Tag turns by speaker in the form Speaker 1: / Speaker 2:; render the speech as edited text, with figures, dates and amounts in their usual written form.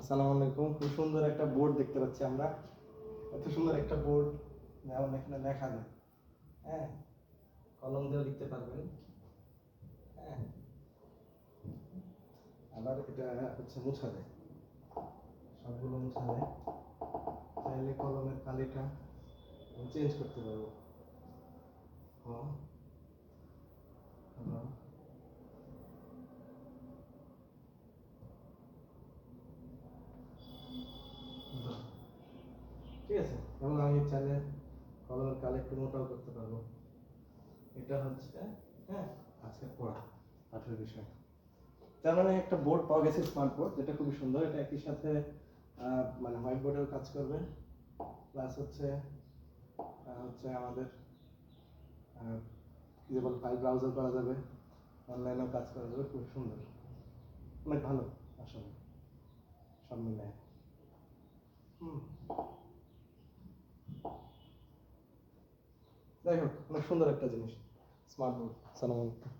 Speaker 1: আসসালামু আলাইকুম। খুব সুন্দর একটা বোর্ড দেখতে পাচ্ছি আমরা। এত সুন্দর একটা বোর্ড, যেমন এখানে লেখা যায়। হ্যাঁ, কলম দিয়েও লিখতে পারবেন। হ্যাঁ, আবার এটা হচ্ছে মুছা যায়, সবগুলো মুছা যায়। চাইলে কলমের কালিটা চেঞ্জ করতে পারবো। হ্যাঁ, হ্যাঁ। ঠিক আছে, এবং আমি চাইলে কলমের কালি একটু মোটাও করতে পারবো। এটা হচ্ছে হ্যাঁ আজকে পড়া পাঠের বিষয়। তার মানে একটা বোর্ড পাওয়া গেছে, স্মার্ট বোর্ড, যেটা খুবই সুন্দর। এটা একই সাথে মানে হোয়াইট বোর্ডেও কাজ করবে, প্লাস হচ্ছে আমাদের কি যে বলে ফাইল ব্রাউজার করা যাবে, অনলাইনেও কাজ করা যাবে। খুব সুন্দর, অনেক ভালো আসলে, সব মিলে। হুম, যাই হোক, অনেক সুন্দর একটা জিনিস স্মার্ট বোর্ড। সালাম আলাইকুম।